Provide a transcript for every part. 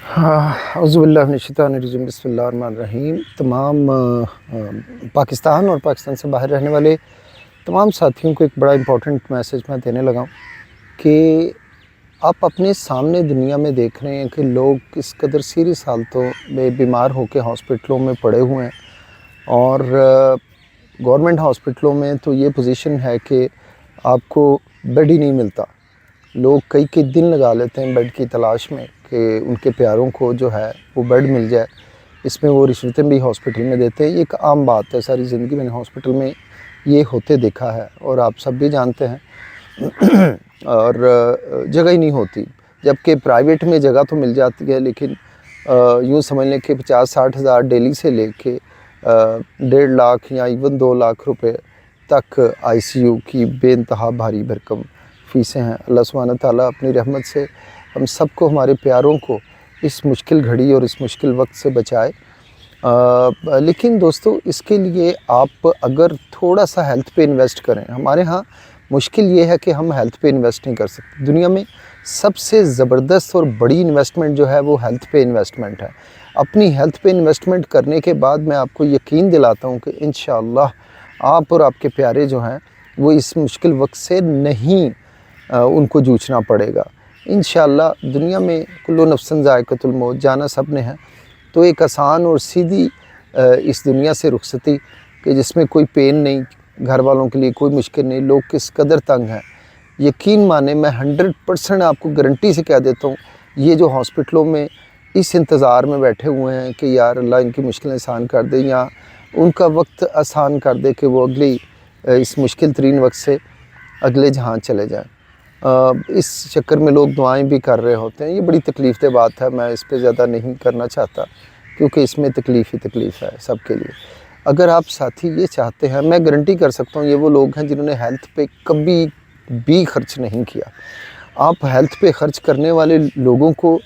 औज़ुबिल्लाहि बिस्मिल्लाहिर्रहमानिर्रहीम। तमाम पाकिस्तान और पाकिस्तान से बाहर रहने वाले तमाम साथियों को एक बड़ा इम्पोर्टेंट मैसेज मैं देने लगा हूँ कि आप अपने सामने दुनिया में देख रहे हैं कि लोग किस कदर सीरियस हालतों में बीमार होकर हॉस्पिटलों में पड़े हुए हैं। और गवर्नमेंट हॉस्पिटलों में तो ये पोजीशन है कि आपको बेड ही नहीं मिलता। लोग कई कई दिन लगा लेते हैं बेड की तलाश में कि उनके प्यारों को जो है वो बेड मिल जाए। इसमें वो रिश्वतें भी हॉस्पिटल में देते हैं। ये एक आम बात है, सारी ज़िंदगी मैंने हॉस्पिटल में ये होते देखा है और आप सब भी जानते हैं। और जगह ही नहीं होती, जबकि प्राइवेट में जगह तो मिल जाती है, लेकिन यूँ समझ लें कि 50-60 हज़ार डेली से लेके 1.5 लाख या इवन 2 लाख रुपए तक ICU की बेइंतहा भारी भरकम फ़ीसें हैं। अल्लाह सुब्हानहू तआला अपनी रहमत से हम सबको, हमारे प्यारों को इस मुश्किल घड़ी और इस मुश्किल वक्त से बचाए। लेकिन दोस्तों, इसके लिए आप अगर थोड़ा सा हेल्थ पे इन्वेस्ट करें, हमारे यहाँ मुश्किल ये है कि हम हेल्थ पे इन्वेस्ट नहीं कर सकते। दुनिया में सबसे ज़बरदस्त और बड़ी इन्वेस्टमेंट जो है वो हेल्थ पे इन्वेस्टमेंट है। अपनी हेल्थ पे इन्वेस्टमेंट करने के बाद मैं आपको यकीन दिलाता हूँ कि इंशाअल्लाह आप और आपके प्यारे जो हैं वो इस मुश्किल वक्त से नहीं उनको जूझना पड़ेगा। इंशाअल्लाह दुनिया में कुल्लु नफ्सन ज़ायक़तुल मौत, जाना सब ने है। तो एक आसान और सीधी इस दुनिया से रुखसती कि जिसमें कोई पेन नहीं, घर वालों के लिए कोई मुश्किल नहीं। लोग किस कदर तंग हैं, यकीन माने, मैं 100% आपको गारंटी से कह देता हूँ। ये जो हॉस्पिटलों में इस इंतज़ार में बैठे हुए हैं कि यार अल्लाह इनकी मुश्किलें आसान कर दे या उनका वक्त आसान कर दे कि वो अगली इस मुश्किल तरीन वक्त से अगले जहां चले जाएं। इस चक्कर में लोग दुआएं भी कर रहे होते हैं। ये बड़ी तकलीफ़ दे बात है, मैं इस पे ज़्यादा नहीं करना चाहता क्योंकि इसमें तकलीफ़ ही तकलीफ़ है सबके लिए। अगर आप साथी ये चाहते हैं, मैं गारंटी कर सकता हूँ ये वो लोग हैं जिन्होंने हेल्थ पे कभी भी खर्च नहीं किया। आप हेल्थ पे खर्च करने वाले लोगों को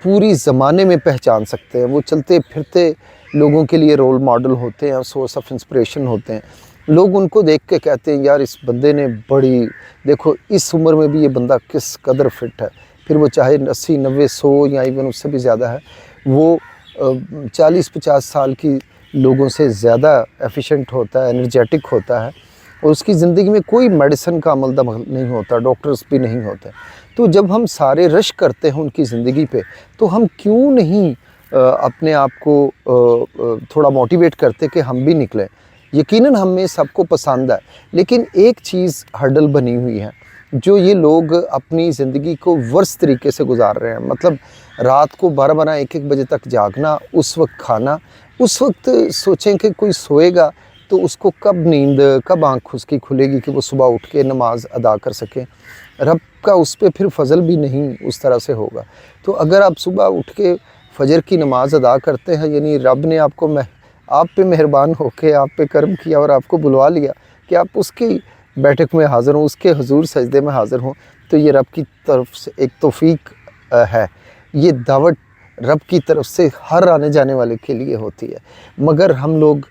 पूरी ज़माने में पहचान सकते हैं। वो चलते फिरते लोगों के लिए रोल मॉडल होते हैं, सोर्स ऑफ इंस्पिरेशन होते हैं। लोग उनको देख के कहते हैं यार इस बंदे ने बड़ी, देखो इस उम्र में भी ये बंदा किस कदर फिट है। फिर वो चाहे 80, 90, 100 या इवन उससे भी ज़्यादा है, वो 40-50 साल की लोगों से ज़्यादा एफिशिएंट होता है, एनर्जेटिक होता है और उसकी ज़िंदगी में कोई मेडिसिन का अमल दखल नहीं होता, डॉक्टर्स भी नहीं होते। तो जब हम सारे रश करते हैं उनकी ज़िंदगी पे, तो हम क्यों नहीं अपने आप को थोड़ा मोटिवेट करते कि हम भी निकलें। यकीनन हमें सबको पसंद है, लेकिन एक चीज़ हर्डल बनी हुई है जो ये लोग अपनी ज़िंदगी को वर्स्ट तरीके से गुजार रहे हैं। मतलब रात को 12-12, 1-1 बजे तक जागना, उस वक्त खाना, उस वक्त सोचें कि कोई सोएगा तो उसको कब नींद, कब आँख उसकी खुलेगी कि वो सुबह उठ के नमाज अदा कर सके। रब का उस पर फिर फजल भी नहीं उस तरह से होगा। तो अगर आप सुबह उठ के फजर की नमाज अदा करते हैं, यानी रब ने आपको आप पे मेहरबान होके आप पे करम किया और आपको बुलवा लिया कि आप उसकी बैठक में हाज़िर हों, उसके हुजूर सजदे में हाज़िर हों, तो ये रब की तरफ से एक तौफीक है। ये दावत रब की तरफ से हर आने जाने वाले के लिए होती है। मगर हम लोग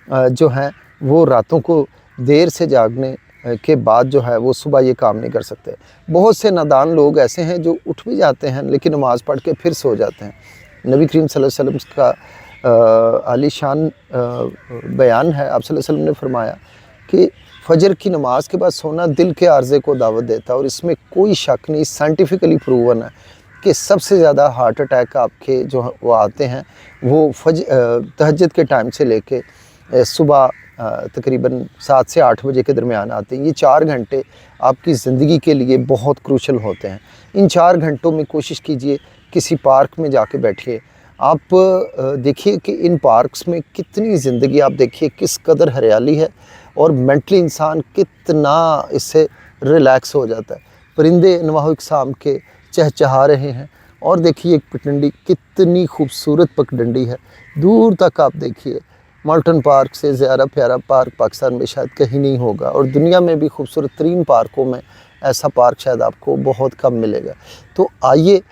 जो हैं वो रातों को देर से जागने के बाद जो है वो सुबह ये काम नहीं कर सकते। बहुत से नादान लोग ऐसे हैं जो उठ भी जाते हैं लेकिन नमाज़ पढ़ के फिर सो जाते हैं। नबी करीम सल्लल्लाहु अलैहि वसल्लम का आलीशान बयान है। आप सल्लल्लाहु अलैहि वसल्लम ने फरमाया कि फजर की नमाज के बाद सोना दिल के आर्ज़े को दावत देता है और इसमें कोई शक नहीं, साइंटिफिकली प्रूवन है कि सबसे ज़्यादा हार्ट अटैक आपके जो वो आते हैं वो तहज्जुद के टाइम से लेके सुबह तकरीबन 7 से 8 बजे के दरमियान आते हैं। ये 4 घंटे आपकी ज़िंदगी के लिए बहुत क्रूशल होते हैं। इन 4 घंटों में कोशिश कीजिए किसी पार्क में जाके बैठिए। आप देखिए कि इन पार्क्स में कितनी ज़िंदगी, आप देखिए किस कदर हरियाली है और मेंटली इंसान कितना इससे रिलैक्स हो जाता है। परिंदे अनवाह इक़साम के चहचहा रहे हैं और देखिए एक पगडंडी, कितनी खूबसूरत पगडंडी है। दूर तक आप देखिए, मॉल्टन पार्क से ज़्यादा प्यारा पार्क पाकिस्तान में शायद कहीं नहीं होगा और दुनिया में भी खूबसूरत तरीन पार्कों में ऐसा पार्क शायद आपको बहुत कम मिलेगा। तो आइए,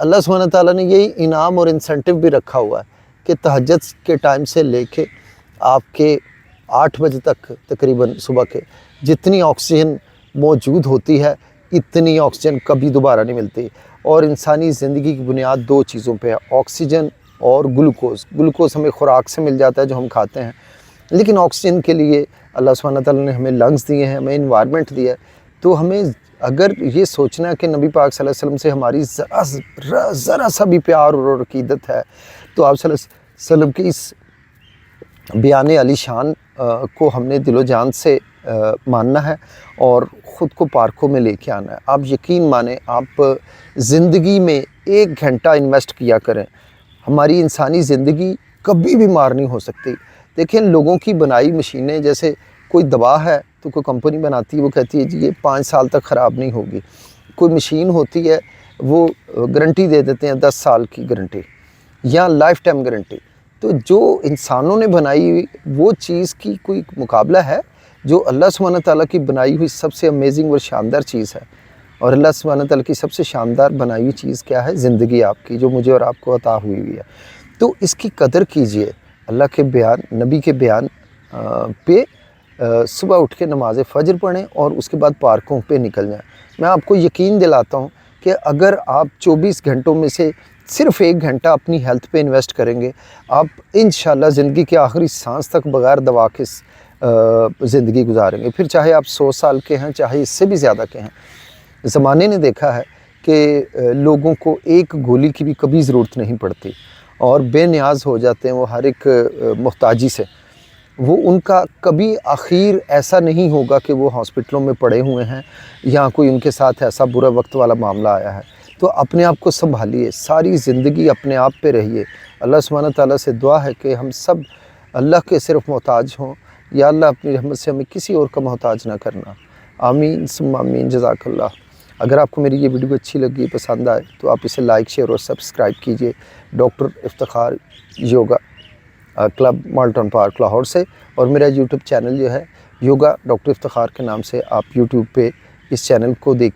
अल्लाह सुब्हानहू तआला ने यही इनाम और इंसेंटिव भी रखा हुआ है कि तहज्जुद के टाइम से लेके आपके 8 बजे तक तकरीबन सुबह के जितनी ऑक्सीजन मौजूद होती है, इतनी ऑक्सीजन कभी दोबारा नहीं मिलती। اور انسانی زندگی کی بنیاد دو چیزوں پہ ہے، آکسیجن اور گلوکوز۔ گلوکوز ہمیں خوراک سے مل جاتا ہے جو ہم کھاتے ہیں، لیکن آکسیجن کے لیے اللہ سبحانہ تعالیٰ نے ہمیں لنگز دیے ہیں، ہمیں انوائرمنٹ دیا ہے۔ تو ہمیں اگر یہ سوچنا ہے کہ نبی پاک صلی اللہ علیہ وسلم سے ہماری ذرا سا بھی پیار اور عقیدت ہے، تو آپ صلی اللہ علیہ وسلم کی اس بیان علی شان کو ہم نے دل و جان سے ماننا ہے اور خود کو پارکوں میں لے کے آنا ہے۔ آپ یقین مانیں، آپ زندگی میں 1 گھنٹہ انویسٹ کیا کریں، ہماری انسانی زندگی کبھی بھی مار نہیں ہو سکتی۔ دیکھیں لوگوں کی بنائی مشینیں، جیسے کوئی دوا ہے تو کوئی کمپنی بناتی ہے، وہ کہتی ہے جی یہ 5 سال تک خراب نہیں ہوگی۔ کوئی مشین ہوتی ہے وہ گارنٹی دے دیتے ہیں 10 سال کی گارنٹی یا لائف ٹائم گارنٹی۔ تو جو انسانوں نے بنائی ہوئی وہ چیز کی کوئی مقابلہ ہے؟ جو اللہ سبحانہ تعالیٰ کی بنائی ہوئی سب سے امیزنگ اور شاندار چیز ہے، اور اللہ سبحانہ تعالیٰ کی سب سے شاندار بنائی ہوئی چیز کیا ہے؟ زندگی آپ کی، جو مجھے اور آپ کو عطا ہوئی ہوئی ہے۔ تو اس کی قدر کیجئے، اللہ کے بیان، نبی کے بیان پہ صبح اٹھ کے نماز فجر پڑھیں اور اس کے بعد پارکوں پہ نکل جائیں۔ میں آپ کو یقین دلاتا ہوں کہ اگر آپ 24 گھنٹوں میں سے صرف 1 گھنٹہ اپنی ہیلتھ پہ انویسٹ کریں گے، آپ انشاءاللہ زندگی کے آخری سانس تک بغیر دوا کے زندگی گزاریں گے، پھر چاہے آپ 100 سال کے ہیں، چاہے اس سے بھی زیادہ کے ہیں۔ زمانے نے دیکھا ہے کہ لوگوں کو ایک گولی کی بھی کبھی ضرورت نہیں پڑتی اور بے نیاز ہو جاتے ہیں وہ ہر ایک محتاجی سے۔ وہ ان کا کبھی آخر ایسا نہیں ہوگا کہ وہ ہاسپٹلوں میں پڑے ہوئے ہیں یا کوئی ان کے ساتھ ایسا برا وقت والا معاملہ آیا ہے۔ تو اپنے آپ کو سنبھالیے، ساری زندگی اپنے آپ پہ رہیے۔ اللہ سبحانہ تعالیٰ سے دعا ہے کہ ہم سب اللہ کے صرف محتاج ہوں، یا اللہ اپنی رحمت سے ہمیں کسی اور کا محتاج نہ کرنا۔ آمین ثم آمین، جزاک اللہ۔ اگر آپ کو میری یہ ویڈیو اچھی لگی، پسند آئے، تو آپ اسے لائک، شیئر اور سبسکرائب کیجئے۔ Doctor Iftikhar yoga club Malton park Lahore سے، اور میرا یوٹیوب چینل جو ہے یوگا ڈاکٹر افتخار کے نام سے، آپ یوٹیوب پہ اس چینل کو دیکھیں۔